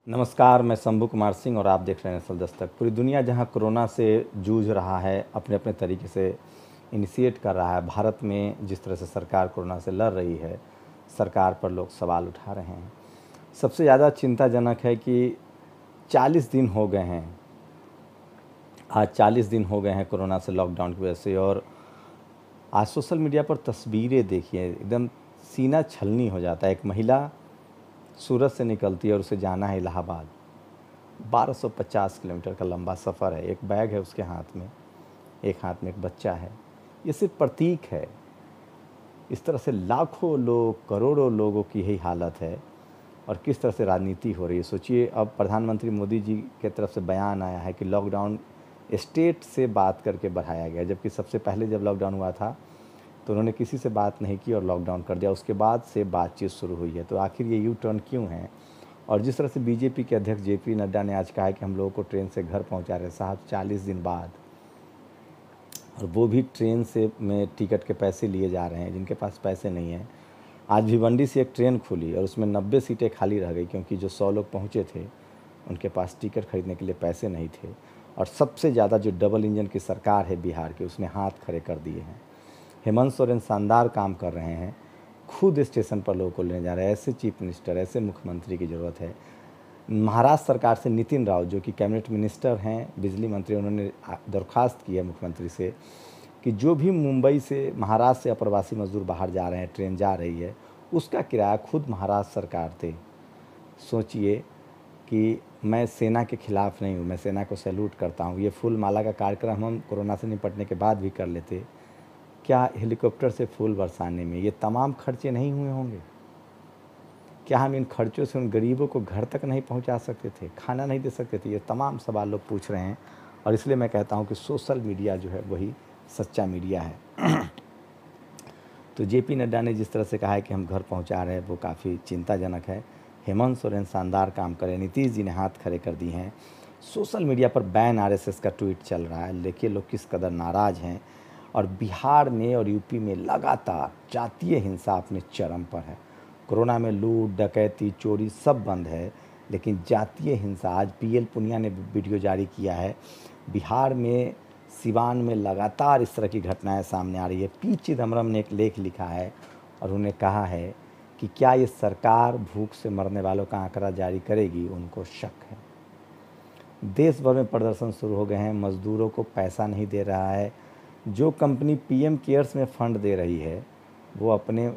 नमस्कार, मैं शंभू कुमार सिंह और आप देख रहे हैं असल दस्तक। पूरी दुनिया जहां कोरोना से जूझ रहा है, अपने अपने तरीके से इनिशिएट कर रहा है, भारत में जिस तरह से सरकार कोरोना से लड़ रही है, सरकार पर लोग सवाल उठा रहे हैं। सबसे ज़्यादा चिंताजनक है कि 40 दिन हो गए हैं, आज 40 दिन हो गए हैं कोरोना से, लॉकडाउन की वजह से। और आज सोशल मीडिया पर तस्वीरें देखिए, एकदम सीना छलनी हो जाता है। एक महिला सूरत से निकलती है और उसे जाना है इलाहाबाद। 1250 किलोमीटर का लंबा सफ़र है। एक बैग है उसके हाथ में, एक हाथ में एक बच्चा है। ये सिर्फ प्रतीक है। इस तरह से लाखों लोग, करोड़ों लोगों की यही हालत है। और किस तरह से राजनीति हो रही है सोचिए। अब प्रधानमंत्री मोदी जी की तरफ से बयान आया है कि लॉकडाउन स्टेट से बात करके बढ़ाया गया, जबकि सबसे पहले जब लॉकडाउन हुआ था तो उन्होंने किसी से बात नहीं की और लॉकडाउन कर दिया। उसके बाद से बातचीत शुरू हुई है। तो आखिर ये यू टर्न क्यों है? और जिस तरह से बीजेपी के अध्यक्ष जेपी नड्डा ने आज कहा है कि हम लोगों को ट्रेन से घर पहुंचा रहे हैं, साहब 40 दिन बाद, और वो भी ट्रेन से में टिकट के पैसे लिए जा रहे हैं जिनके पास पैसे नहीं हैं। आज भिवंडी से एक ट्रेन खुली और उसमें 90 सीटें खाली रह गई, क्योंकि जो 100 लोग पहुँचे थे उनके पास टिकट खरीदने के लिए पैसे नहीं थे। और सबसे ज़्यादा जो डबल इंजन की सरकार है बिहार की, उसने हाथ खड़े कर दिए हैं। हेमंत सोरेन शानदार काम कर रहे हैं, खुद स्टेशन पर लोगों को लेने जा रहे हैं। ऐसे चीफ मिनिस्टर, ऐसे मुख्यमंत्री की ज़रूरत है। महाराष्ट्र सरकार से नितिन राउत, जो कि कैबिनेट मिनिस्टर हैं, बिजली मंत्री, उन्होंने दरख्वास्त की है मुख्यमंत्री से कि जो भी मुंबई से, महाराष्ट्र से अप्रवासी मजदूर बाहर जा रहे हैं, ट्रेन जा रही है, उसका किराया खुद महाराष्ट्र सरकार दे। सोचिए कि मैं सेना के खिलाफ नहीं हूँ, मैं सेना को सैल्यूट करता हूँ। ये फूल माला का कार्यक्रम हम कोरोना से निपटने के बाद भी कर लेते। क्या हेलीकॉप्टर से फूल बरसाने में ये तमाम खर्चे नहीं हुए होंगे? क्या हम इन खर्चों से उन गरीबों को घर तक नहीं पहुंचा सकते थे, खाना नहीं दे सकते थे? ये तमाम सवाल लोग पूछ रहे हैं। और इसलिए मैं कहता हूं कि सोशल मीडिया जो है वही सच्चा मीडिया है। तो जेपी नड्डा ने जिस तरह से कहा है कि हम घर पहुंचा रहे हैं, वो काफ़ी चिंताजनक है। हेमंत सोरेन शानदार काम करें, नीतीश जी ने हाथ खड़े कर दिए हैं। सोशल मीडिया पर बैन आरएसएस का ट्वीट चल रहा है। देखिए लोग किस कदर नाराज़ हैं। और बिहार में और यूपी में लगातार जातीय हिंसा अपने चरम पर है। कोरोना में लूट, डकैती, चोरी सब बंद है, लेकिन जातीय हिंसा, आज पीएल पुनिया ने वीडियो जारी किया है, बिहार में सिवान में लगातार इस तरह की घटनाएं सामने आ रही है। पी चिदम्बरम ने एक लेख लिखा है और उन्हें कहा है कि क्या ये सरकार भूख से मरने वालों का आंकड़ा जारी करेगी, उनको शक है। देश भर में प्रदर्शन शुरू हो गए हैं। मजदूरों को पैसा नहीं दे रहा है। जो कंपनी पीएम केयर्स में फ़ंड दे रही है, वो अपने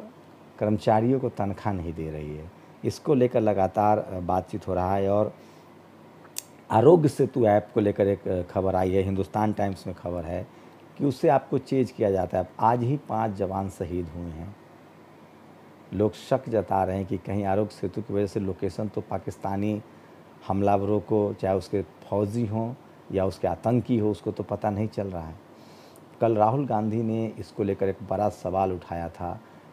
कर्मचारियों को तनख्वाह नहीं दे रही है। इसको लेकर लगातार बातचीत हो रहा है। और आरोग्य सेतु ऐप को लेकर एक खबर आई है, हिंदुस्तान टाइम्स में खबर है कि उससे आपको चेंज किया जाता है। आज ही 5 जवान शहीद हुए हैं। लोग शक जता रहे हैं कि कहीं आरोग्य सेतु की वजह से लोकेशन तो पाकिस्तानी हमलावरों को, चाहे उसके फौजी हों या उसके आतंकी हो, उसको तो पता नहीं चल रहा है। कल राहुल गांधी ने इसको लेकर एक बड़ा सवाल उठाया था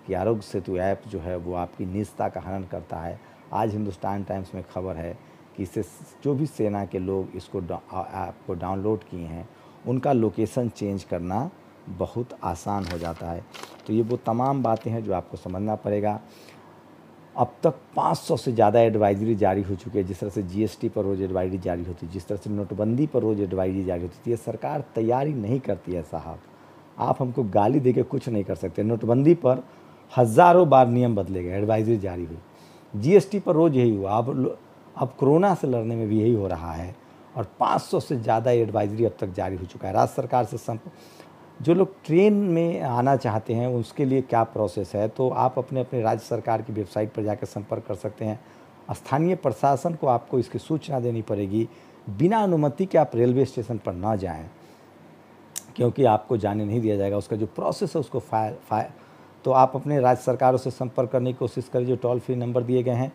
कि आरोग्य सेतु ऐप जो है वो आपकी निजता का हनन करता है। आज हिंदुस्तान टाइम्स में खबर है कि इसे जो भी सेना के लोग इसको ऐप को डाउनलोड किए हैं, उनका लोकेशन चेंज करना बहुत आसान हो जाता है। तो ये वो तमाम बातें हैं जो आपको समझना पड़ेगा। अब तक 500 से ज़्यादा एडवाइजरी जारी हो चुकी है। जिस तरह से जीएसटी पर रोज़ एडवाइजरी जारी होती है, जिस तरह से नोटबंदी पर रोज़ एडवाइजरी जारी होती है, ये सरकार तैयारी नहीं करती है साहब। आप हमको गाली देके कुछ नहीं कर सकते। नोटबंदी पर हज़ारों बार नियम बदले गए, एडवाइजरी जारी हुई। जीएसटी पर रोज़ यही हुआ। अब कोरोना से लड़ने में भी यही हो रहा है। और 500 से ज़्यादा एडवाइजरी अब तक जारी हो चुका है। राज्य सरकार से जो लोग ट्रेन में आना चाहते हैं उसके लिए क्या प्रोसेस है, तो आप अपने अपने राज्य सरकार की वेबसाइट पर जाकर संपर्क कर सकते हैं। स्थानीय प्रशासन को आपको इसकी सूचना देनी पड़ेगी। बिना अनुमति के आप रेलवे स्टेशन पर ना जाएं, क्योंकि आपको जाने नहीं दिया जाएगा। उसका जो प्रोसेस है उसको तो आप अपने राज्य सरकारों से संपर्क करने की कोशिश करें। जो टोल फ्री नंबर दिए गए हैं,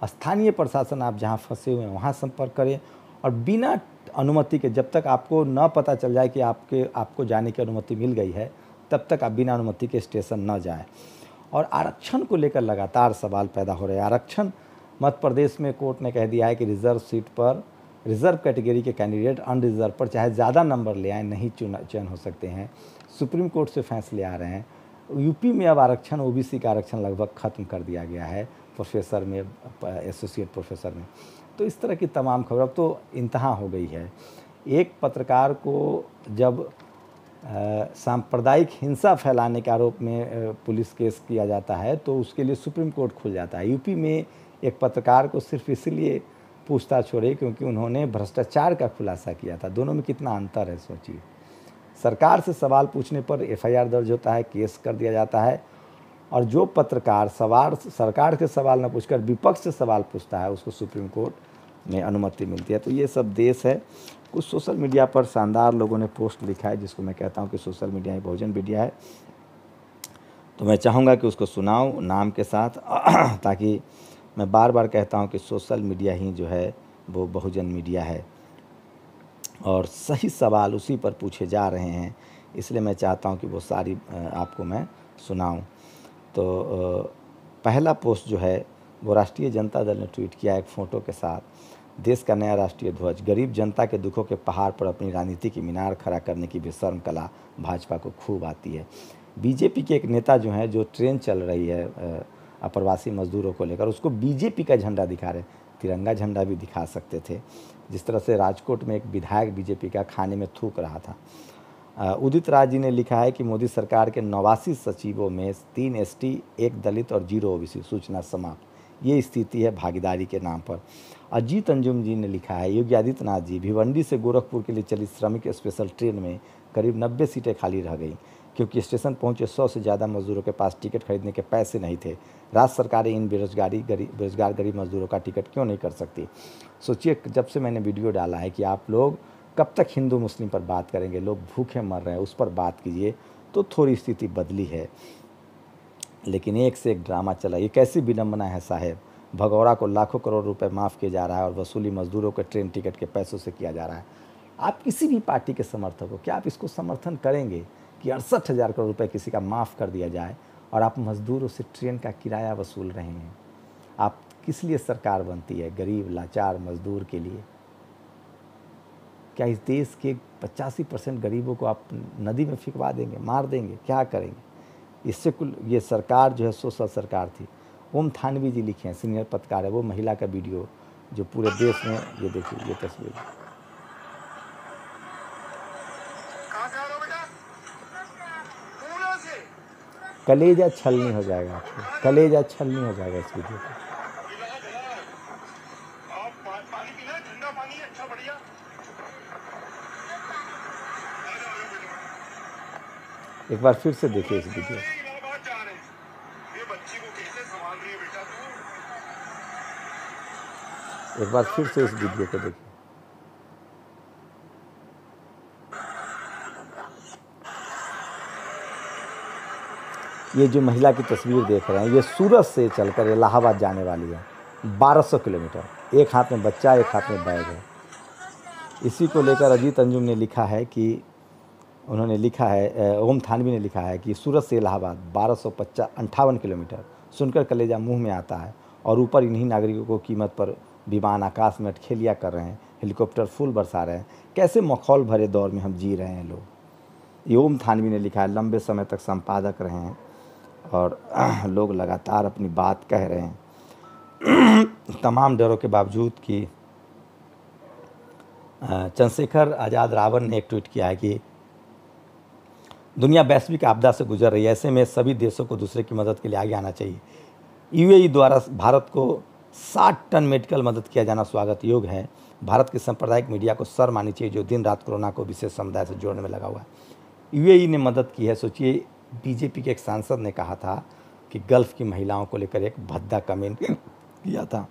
स्थानीय प्रशासन आप जहाँ फंसे हुए हैं वहाँ संपर्क करें। और बिना अनुमति के, जब तक आपको न पता चल जाए कि आपको जाने की अनुमति मिल गई है, तब तक आप बिना अनुमति के स्टेशन न जाएं। और आरक्षण को लेकर लगातार सवाल पैदा हो रहे हैं। आरक्षण मध्य प्रदेश में कोर्ट ने कह दिया है कि रिजर्व सीट पर, रिजर्व कैटेगरी के कैंडिडेट अनरिजर्व पर चाहे ज़्यादा नंबर ले आए, नहीं चयन हो सकते हैं। सुप्रीम कोर्ट से फैसले आ रहे हैं। यूपी में अब आरक्षण, ओबीसी का आरक्षण लगभग ख़त्म कर दिया गया है, प्रोफेसर में, एसोसिएट प्रोफेसर में। तो इस तरह की तमाम खबर अब तो इंतहा हो गई है। एक पत्रकार को जब सांप्रदायिक हिंसा फैलाने के आरोप में पुलिस केस किया जाता है तो उसके लिए सुप्रीम कोर्ट खुल जाता है। यूपी में एक पत्रकार को सिर्फ इसलिए पूछताछ हो रही क्योंकि उन्होंने भ्रष्टाचार का खुलासा किया था। दोनों में कितना अंतर है सोचिए। सरकार से सवाल पूछने पर एफआईआर दर्ज होता है, केस कर दिया जाता है, और जो पत्रकार सरकार के सवाल न पूछकर विपक्ष से सवाल पूछता है उसको सुप्रीम कोर्ट में अनुमति मिलती है। तो ये सब देश है। कुछ सोशल मीडिया पर शानदार लोगों ने पोस्ट लिखा है जिसको मैं कहता हूँ कि सोशल मीडिया ही बहुजन मीडिया है, तो मैं चाहूँगा कि उसको सुनाऊँ नाम के साथ ताकि मैं बार बार कहता हूँ कि सोशल मीडिया ही जो है वो बहुजन मीडिया है और सही सवाल उसी पर पूछे जा रहे हैं, इसलिए मैं चाहता हूँ कि वो सारी आपको मैं सुनाऊँ। तो पहला पोस्ट जो है वो राष्ट्रीय जनता दल ने ट्वीट किया एक फ़ोटो के साथ, देश का नया राष्ट्रीय ध्वज, गरीब जनता के दुखों के पहाड़ पर अपनी राजनीति की मीनार खड़ा करने की बेशर्म कला भाजपा को खूब आती है। बीजेपी के एक नेता जो हैं, जो ट्रेन चल रही है अप्रवासी मजदूरों को लेकर, उसको बीजेपी का झंडा दिखा रहे, तिरंगा झंडा भी दिखा सकते थे। जिस तरह से राजकोट में एक विधायक बीजेपी का खाने में थूक रहा था। उदित राज जी ने लिखा है कि मोदी सरकार के 89 सचिवों में 3 एसटी, 1 दलित और 0 ओबीसी, सूचना समाप्त। ये स्थिति है भागीदारी के नाम पर। अजीत अंजुम जी ने लिखा है योगी आदित्यनाथ जी, भिवंडी से गोरखपुर के लिए चली श्रमिक स्पेशल ट्रेन में करीब 90 सीटें खाली रह गई क्योंकि स्टेशन पहुंचे 100 से ज़्यादा मजदूरों के पास टिकट खरीदने के पैसे नहीं थे। राज्य सरकारें इन बेरोजगार गरीब मजदूरों का टिकट क्यों नहीं कर सकती। सोचिए, जब से मैंने वीडियो डाला है कि आप लोग कब तक हिंदू मुस्लिम पर बात करेंगे, लोग भूखे मर रहे हैं उस पर बात कीजिए, तो थोड़ी स्थिति बदली है। लेकिन एक से एक ड्रामा चला। ये कैसी विडम्बना है साहब, भगौड़ा को लाखों करोड़ रुपए माफ़ किया जा रहा है और वसूली मजदूरों के ट्रेन टिकट के पैसों से किया जा रहा है। आप किसी भी पार्टी के समर्थक हो, क्या आप इसको समर्थन करेंगे कि 68,000 करोड़ रुपए किसी का माफ़ कर दिया जाए और आप मजदूरों से ट्रेन का किराया वसूल रहे हैं? आप किस लिए सरकार बनती है? गरीब लाचार मजदूर के लिए। क्या इस देश के 85% गरीबों को आप नदी में फिकवा देंगे, मार देंगे? क्या करेंगे? इससे कुल ये सरकार जो है सोशल सरकार थी। ओम थानवी जी लिखे हैं, सीनियर पत्रकार है, वो महिला का वीडियो जो पूरे देश में, ये देखिए ये तस्वीर। कलेजा छलनी हो जाएगा आपको, कलेजा छलनी हो जाएगा इस वीडियो पर। एक बार फिर से देखिए इस वीडियो। एक बार फिर से इस वीडियो को देखिए। ये जो महिला की तस्वीर देख रहे हैं, ये सूरत से चलकर इलाहाबाद जाने वाली है, 1200 किलोमीटर। एक हाथ में बच्चा, एक हाथ में बैग है। इसी को लेकर अजीत अंजुम ने लिखा है कि, उन्होंने लिखा है, ओम थानवी ने लिखा है कि सूरत से इलाहाबाद 1258 किलोमीटर, सुनकर कलेजा मुंह में आता है। और ऊपर इन्हीं नागरिकों को कीमत पर विमान आकाश में अटखेलिया कर रहे हैं, हेलीकॉप्टर फूल बरसा रहे हैं। कैसे मखौल भरे दौर में हम जी रहे हैं लोग। ये ओम थानवी ने लिखा है, लंबे समय तक संपादक रहे हैं और लोग लगातार अपनी बात कह रहे हैं तमाम डरों के बावजूद कि चंद्रशेखर आज़ाद रावण ने एक ट्वीट किया है कि दुनिया वैश्विक आपदा से गुजर रही है, ऐसे में सभी देशों को दूसरे की मदद के लिए आगे आना चाहिए। यूएई द्वारा भारत को 60 टन मेडिकल मदद किया जाना स्वागत योग्य है। भारत की सांप्रदायिक मीडिया को शर्म मानी चाहिए जो दिन रात कोरोना को विशेष समुदाय से जोड़ने में लगा हुआ है। यूएई ने मदद की है। सोचिए, बीजेपी के एक सांसद ने कहा था कि गल्फ की महिलाओं को लेकर एक भद्दा कमेंट किया था।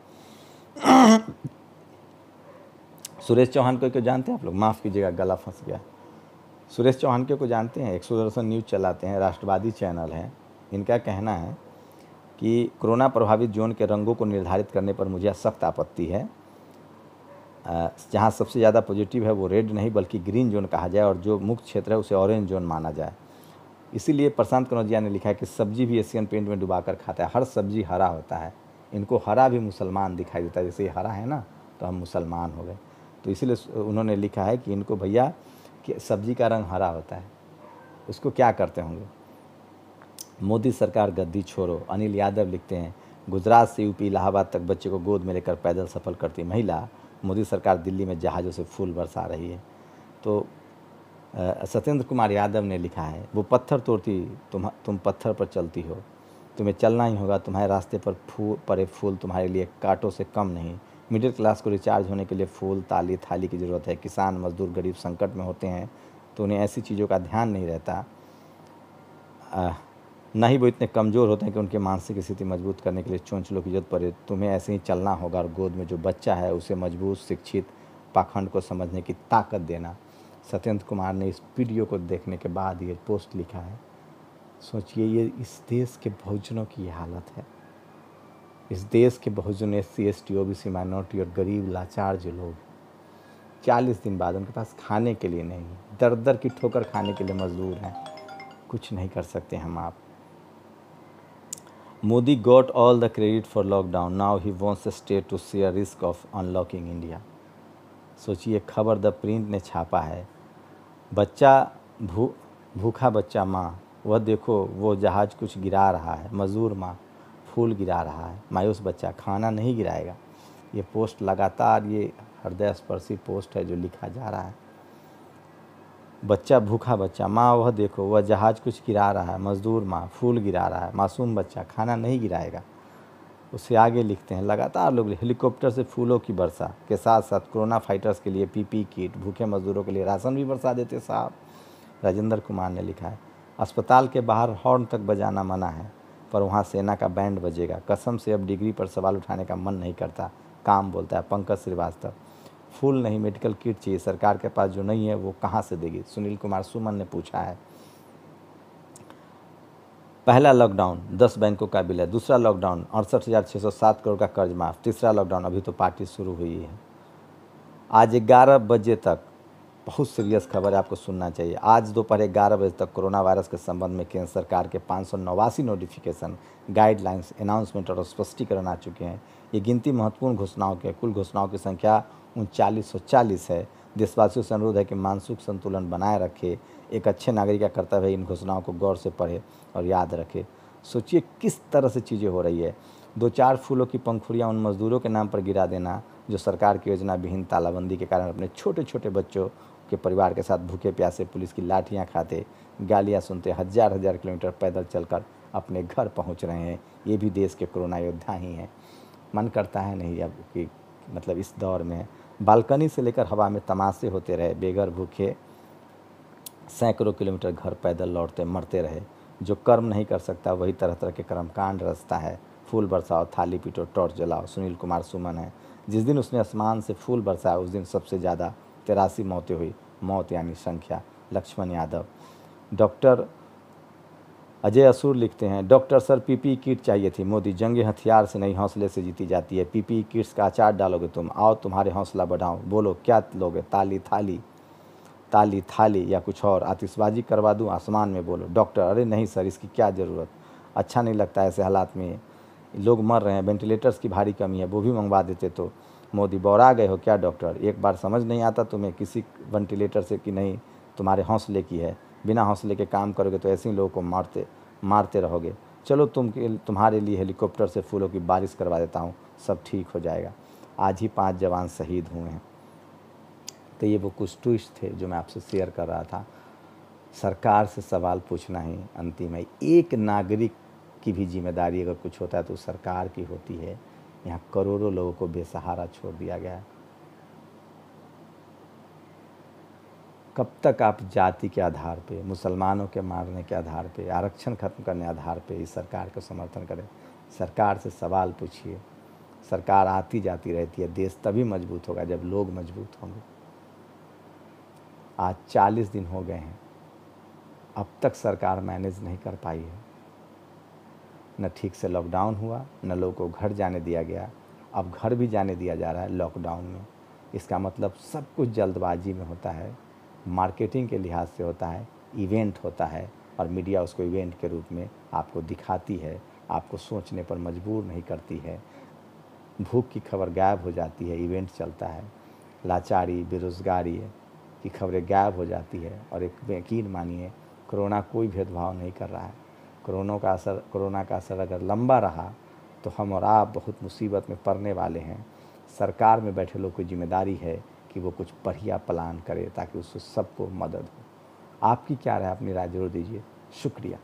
सुरेश चौहान को जानते हैं आप लोग? माफ़ कीजिएगा, गला फंस गया। सुरेश चौहान को जानते हैं? 100 न्यूज़ चलाते हैं, राष्ट्रवादी चैनल है। इनका कहना है कि कोरोना प्रभावित जोन के रंगों को निर्धारित करने पर मुझे सख्त आपत्ति है। जहां सबसे ज़्यादा पॉजिटिव है वो रेड नहीं बल्कि ग्रीन जोन कहा जाए और जो मुक्त क्षेत्र है उसे ऑरेंज जोन माना जाए। इसीलिए प्रशांत कनौजिया ने लिखा है कि सब्जी भी एशियन पेंट में डुबाकर खाता है, हर सब्जी हरा होता है। इनको हरा भी मुसलमान दिखाई देता है, जैसे ये हरा है ना तो हम मुसलमान हो गए। तो इसीलिए उन्होंने लिखा है कि इनको भैया कि सब्जी का रंग हरा होता है, उसको क्या करते होंगे। मोदी सरकार गद्दी छोड़ो। अनिल यादव लिखते हैं गुजरात से यूपी इलाहाबाद तक बच्चे को गोद में लेकर पैदल सफर करती महिला, मोदी सरकार दिल्ली में जहाज़ों से फूल बरसा रही है। तो सत्येंद्र कुमार यादव ने लिखा है, वो पत्थर तोड़ती, तुम पत्थर पर चलती हो, तुम्हें चलना ही होगा, तुम्हारे रास्ते पर पड़े फूल तुम्हारे लिए कांटों से कम नहीं। मिडिल क्लास को रिचार्ज होने के लिए फूल, ताली, थाली की ज़रूरत है। किसान, मजदूर, गरीब संकट में होते हैं तो उन्हें ऐसी चीज़ों का ध्यान नहीं रहता। न ही वो इतने कमज़ोर होते हैं कि उनके मानसिक स्थिति मजबूत करने के लिए चोंचलों की जरूरत पड़े। तुम्हें ऐसे ही चलना होगा और गोद में जो बच्चा है उसे मजबूत, शिक्षित, पाखंड को समझने की ताकत देना। सत्येंद्र कुमार ने इस वीडियो को देखने के बाद ये पोस्ट लिखा है। सोचिए, ये इस देश के बहुजनों की हालत है। इस देश के बहुजन SC ST OBC माइनॉरिटी और गरीब लाचार जो लोग 40 दिन बाद उनके पास खाने के लिए नहीं, दर दर की ठोकर खाने के लिए मजदूर हैं। कुछ नहीं कर सकते हम आप। Modi got all the credit for lockdown, now he wants the state to share risk of unlocking India. सोचिए, खबर द प्रिंट ने छापा है। बच्चा भूखा बच्चा माँ, वह देखो वो जहाज़ कुछ गिरा रहा है। मजदूर माँ फूल गिरा रहा है। मायूस बच्चा खाना नहीं गिराएगा। ये पोस्ट लगातार, ये हृदयस्पर्शी पोस्ट है जो लिखा जा रहा है। बच्चा भूखा बच्चा माँ, वह देखो वह जहाज़ कुछ गिरा रहा है। मजदूर माँ फूल गिरा रहा है। मासूम बच्चा खाना नहीं गिराएगा। उससे आगे लिखते हैं, लगातार लोग हेलीकॉप्टर से फूलों की वर्षा के साथ साथ कोरोना फाइटर्स के लिए PPE किट, भूखे मजदूरों के लिए राशन भी बरसा देते साहब। राजेंद्र कुमार ने लिखा है, अस्पताल के बाहर हॉर्न तक बजाना मना है, पर वहाँ सेना का बैंड बजेगा। कसम से अब डिग्री पर सवाल उठाने का मन नहीं करता, काम बोलता है पंकज श्रीवास्तव। फूल नहीं, मेडिकल किट चाहिए, सरकार के पास जो नहीं है वो कहाँ से देगी। सुनील कुमार सुमन ने पूछा है। पहला लॉकडाउन 10 बैंकों का विलय, दूसरा लॉकडाउन 68,607 करोड़ का कर्ज माफ, तीसरा लॉकडाउन अभी तो पार्टी शुरू हुई है। आज 11 बजे तक बहुत सीरियस खबर है, आपको सुनना चाहिए। आज दोपहर 11 बजे तक कोरोना वायरस के संबंध में केंद्र सरकार के 589 नोटिफिकेशन, गाइडलाइंस, अनाउंसमेंट और स्पष्टीकरण आ चुके हैं। ये गिनती महत्वपूर्ण घोषणाओं के कुल घोषणाओं की संख्या 3940 है। देशवासियों से अनुरोध है कि मानसिक संतुलन बनाए रखे। एक अच्छे नागरिक का कर्तव्य है इन घोषणाओं को गौर से पढ़े और याद रखे। सोचिए किस तरह से चीज़ें हो रही है। 2-4 फूलों की पंखुड़ियाँ उन मजदूरों के नाम पर गिरा देना जो सरकार की योजना विहीन तालाबंदी के कारण अपने छोटे छोटे बच्चों के परिवार के साथ भूखे प्यासे पुलिस की लाठियाँ खाते, गालियाँ सुनते, हजार किलोमीटर पैदल चलकर अपने घर पहुँच रहे हैं। ये भी देश के कोरोना योद्धा ही हैं। मन करता है नहीं अब कि मतलब इस दौर में बालकनी से लेकर हवा में तमाशे होते रहे, बेघर भूखे सैकड़ों किलोमीटर घर पैदल लौटते मरते रहे। जो कर्म नहीं कर सकता वही तरह तरह के कर्मकांड रचता है। फूल बरसाओ, थाली पीटो, टॉर्च जलाओ। सुनील कुमार सुमन है। जिस दिन उसने आसमान से फूल बरसाया उस दिन सबसे ज़्यादा 83 मौतें हुई। मौत यानी संख्या। लक्ष्मण यादव। डॉक्टर अजय असूर लिखते हैं, डॉक्टर सर PPE किट चाहिए थी। मोदी, जंग हथियार से नहीं हौसले से जीती जाती है। PPE किट्स का अचार डालोगे तुम, आओ तुम्हारे हौसला बढ़ाओ। बोलो क्या लोगे, ताली थाली, ताली थाली या कुछ और, आतिशबाजी करवा दूं आसमान में बोलो। डॉक्टर, अरे नहीं सर इसकी क्या ज़रूरत, अच्छा नहीं लगता ऐसे हालात में, लोग मर रहे हैं, वेंटिलेटर्स की भारी कमी है, वो भी मंगवा देते तो। मोदी, बौरा गए हो क्या डॉक्टर, एक बार समझ नहीं आता तुम्हें किसी वेंटिलेटर से कि नहीं तुम्हारे हौसले की है। बिना हौसले के काम करोगे तो ऐसे ही लोगों को मारते रहोगे। चलो तुम्हारे लिए हेलीकॉप्टर से फूलों की बारिश करवा देता हूँ, सब ठीक हो जाएगा। आज ही 5 जवान शहीद हुए हैं। तो ये वो कुछ ट्विस्ट थे जो मैं आपसे शेयर कर रहा था। सरकार से सवाल पूछना ही अंतिम है। एक नागरिक की भी जिम्मेदारी अगर कुछ होता है तो सरकार की होती है। यहाँ करोड़ों लोगों को बेसहारा छोड़ दिया गया है। कब तक आप जाति के आधार पे, मुसलमानों के मारने के आधार पे, आरक्षण खत्म करने आधार पे इस सरकार का समर्थन करें। सरकार से सवाल पूछिए। सरकार आती जाती रहती है, देश तभी मजबूत होगा जब लोग मजबूत होंगे। आज 40 दिन हो गए हैं, अब तक सरकार मैनेज नहीं कर पाई है। न ठीक से लॉकडाउन हुआ, न लोगों को घर जाने दिया गया। अब घर भी जाने दिया जा रहा है लॉकडाउन में। इसका मतलब सब कुछ जल्दबाजी में होता है, मार्केटिंग के लिहाज से होता है, इवेंट होता है और मीडिया उसको इवेंट के रूप में आपको दिखाती है, आपको सोचने पर मजबूर नहीं करती है। भूख की खबर गायब हो जाती है, इवेंट चलता है। लाचारी, बेरोज़गारी की खबरें गायब हो जाती है। और एक यकीन मानिए, कोरोना कोई भेदभाव नहीं कर रहा है। कोरोना का असर अगर लंबा रहा तो हम और आप बहुत मुसीबत में पड़ने वाले हैं। सरकार में बैठे लोग की जिम्मेदारी है कि वो कुछ बढ़िया प्लान करे ताकि उससे सबको मदद हो। आपकी क्या राय, अपनी राय जरूर दीजिए। शुक्रिया।